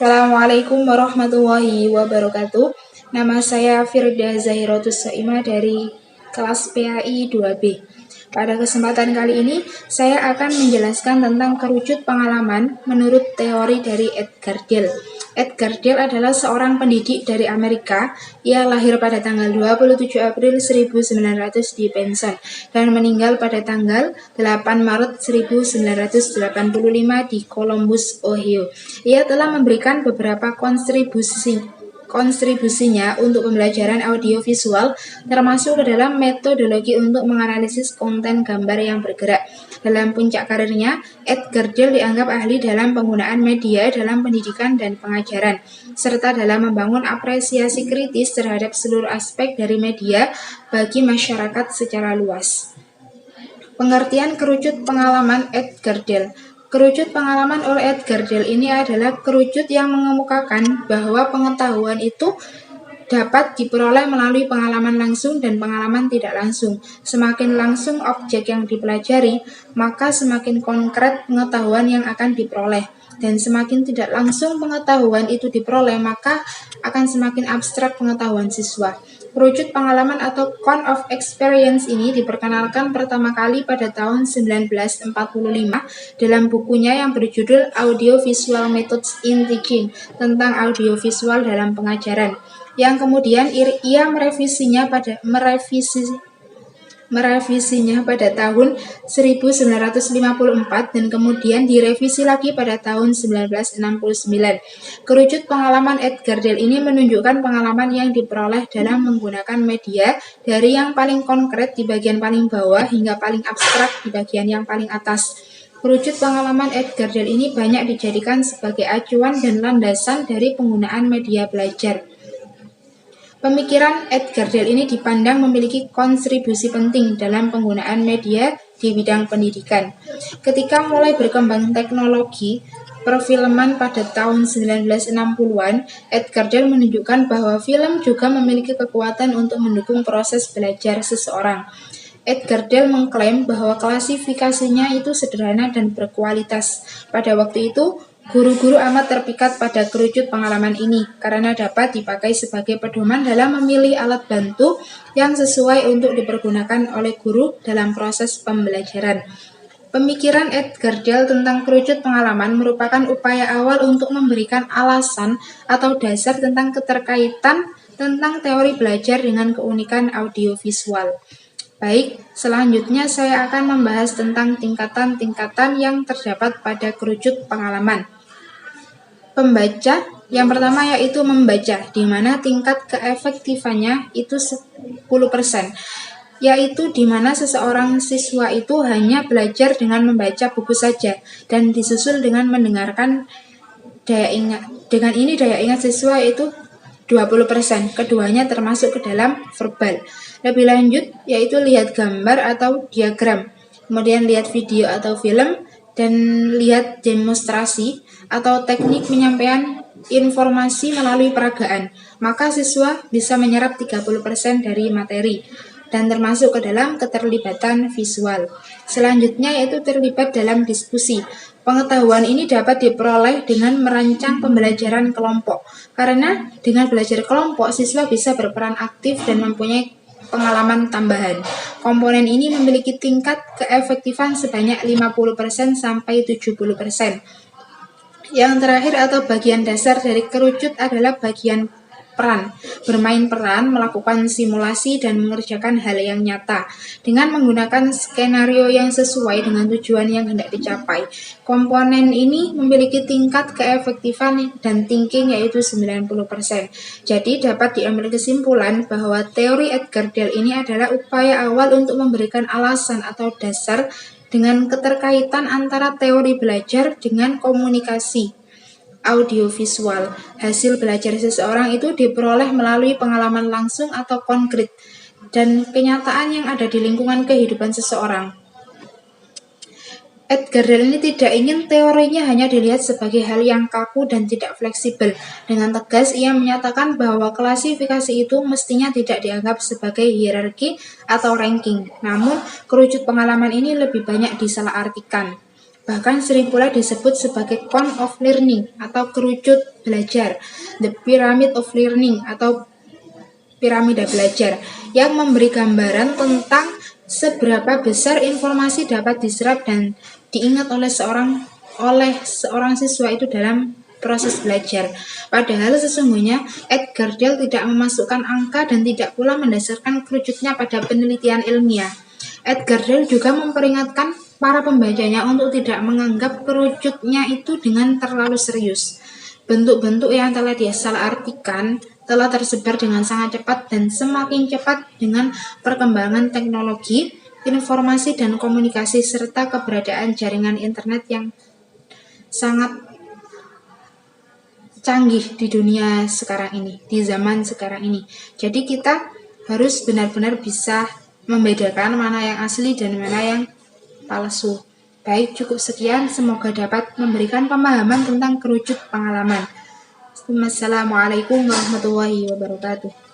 Assalamualaikum warahmatullahi wabarakatuh. Nama saya Firda Zahiratus Saimah dari kelas PAI 2B. Pada kesempatan kali ini, saya akan menjelaskan tentang kerucut pengalaman menurut teori dari Edgar Dale. Edgar Dale adalah seorang pendidik dari Amerika. Ia lahir pada tanggal 27 April 1900 di Benson dan meninggal pada tanggal 8 Maret 1985 di Columbus, Ohio. Ia telah memberikan beberapa kontribusinya untuk pembelajaran audiovisual, termasuk ke dalam metodologi untuk menganalisis konten gambar yang bergerak. Dalam puncak karirnya, Edgar Dale dianggap ahli dalam penggunaan media dalam pendidikan dan pengajaran, serta dalam membangun apresiasi kritis terhadap seluruh aspek dari media bagi masyarakat secara luas. Pengertian kerucut pengalaman Edgar Dale. Kerucut pengalaman oleh Edgar Dale ini adalah kerucut yang mengemukakan bahwa pengetahuan itu dapat diperoleh melalui pengalaman langsung dan pengalaman tidak langsung. Semakin langsung objek yang dipelajari, maka semakin konkret pengetahuan yang akan diperoleh. Dan semakin tidak langsung pengetahuan itu diperoleh, maka akan semakin abstrak pengetahuan siswa. Kerucut pengalaman atau count of experience ini diperkenalkan pertama kali pada tahun 1945 dalam bukunya yang berjudul Audiovisual Methods in Teaching tentang audiovisual dalam pengajaran, yang kemudian ia merevisinya pada tahun 1954 dan kemudian direvisi lagi pada tahun 1969. Kerucut pengalaman Edgar Dale ini menunjukkan pengalaman yang diperoleh dalam menggunakan media dari yang paling konkret di bagian paling bawah hingga paling abstrak di bagian yang paling atas. Kerucut pengalaman Edgar Dale ini banyak dijadikan sebagai acuan dan landasan dari penggunaan media belajar. Pemikiran Edgar Dale ini dipandang memiliki kontribusi penting dalam penggunaan media di bidang pendidikan. Ketika mulai berkembang teknologi perfilman pada tahun 1960-an, Edgar Dale menunjukkan bahwa film juga memiliki kekuatan untuk mendukung proses belajar seseorang. Edgar Dale mengklaim bahwa klasifikasinya itu sederhana dan berkualitas. Pada waktu itu, guru-guru amat terpikat pada kerucut pengalaman ini karena dapat dipakai sebagai pedoman dalam memilih alat bantu yang sesuai untuk dipergunakan oleh guru dalam proses pembelajaran. Pemikiran Edgar Dale tentang kerucut pengalaman merupakan upaya awal untuk memberikan alasan atau dasar tentang keterkaitan tentang teori belajar dengan keunikan audiovisual. Baik, selanjutnya saya akan membahas tentang tingkatan-tingkatan yang terdapat pada kerucut pengalaman. Pembaca, yang pertama yaitu membaca, di mana tingkat keefektifannya itu 10%, yaitu di mana seseorang siswa itu hanya belajar dengan membaca buku saja, dan disusul dengan mendengarkan daya ingat. Dengan ini daya ingat siswa itu 20%, keduanya termasuk ke dalam verbal. Lebih lanjut, yaitu lihat gambar atau diagram, kemudian lihat video atau film, dan lihat demonstrasi atau teknik penyampaian informasi melalui peragaan. Maka siswa bisa menyerap 30% dari materi, dan termasuk ke dalam keterlibatan visual. Selanjutnya yaitu terlibat dalam diskusi. Pengetahuan ini dapat diperoleh dengan merancang pembelajaran kelompok, karena dengan belajar kelompok, siswa bisa berperan aktif dan mempunyai pengalaman tambahan. Komponen ini memiliki tingkat keefektifan sebanyak 50% sampai 70%. Yang terakhir atau bagian dasar dari kerucut adalah bagian peran. Bermain peran, melakukan simulasi, dan mengerjakan hal yang nyata dengan menggunakan skenario yang sesuai dengan tujuan yang hendak dicapai. Komponen ini memiliki tingkat keefektifan dan thinking yaitu 90%. Jadi dapat diambil kesimpulan bahwa teori Edgar Dale ini adalah upaya awal untuk memberikan alasan atau dasar dengan keterkaitan antara teori belajar dengan komunikasi audiovisual. Hasil belajar seseorang itu diperoleh melalui pengalaman langsung atau konkret dan kenyataan yang ada di lingkungan kehidupan seseorang. Edgar Dale ini tidak ingin teorinya hanya dilihat sebagai hal yang kaku dan tidak fleksibel. Dengan tegas, ia menyatakan bahwa klasifikasi itu mestinya tidak dianggap sebagai hierarki atau ranking. Namun, kerucut pengalaman ini lebih banyak disalahartikan. Bahkan sering pula disebut sebagai cone of learning atau kerucut belajar, the pyramid of learning atau piramida belajar, yang memberi gambaran tentang seberapa besar informasi dapat diserap dan diingat oleh seorang siswa itu dalam proses belajar. Padahal sesungguhnya Edgar Dale tidak memasukkan angka dan tidak pula mendasarkan kerucutnya pada penelitian ilmiah. Edgar Dale juga memperingatkan para pembacanya untuk tidak menganggap kerucutnya itu dengan terlalu serius. Bentuk-bentuk yang telah disalahartikan telah tersebar dengan sangat cepat dan semakin cepat dengan perkembangan teknologi, informasi dan komunikasi serta keberadaan jaringan internet yang sangat canggih di dunia sekarang ini, di zaman sekarang ini. Jadi kita harus benar-benar bisa membedakan mana yang asli dan mana yang palsu. Baik, cukup sekian. Semoga dapat memberikan pemahaman tentang kerucut pengalaman. Wassalamualaikum warahmatullahi wabarakatuh.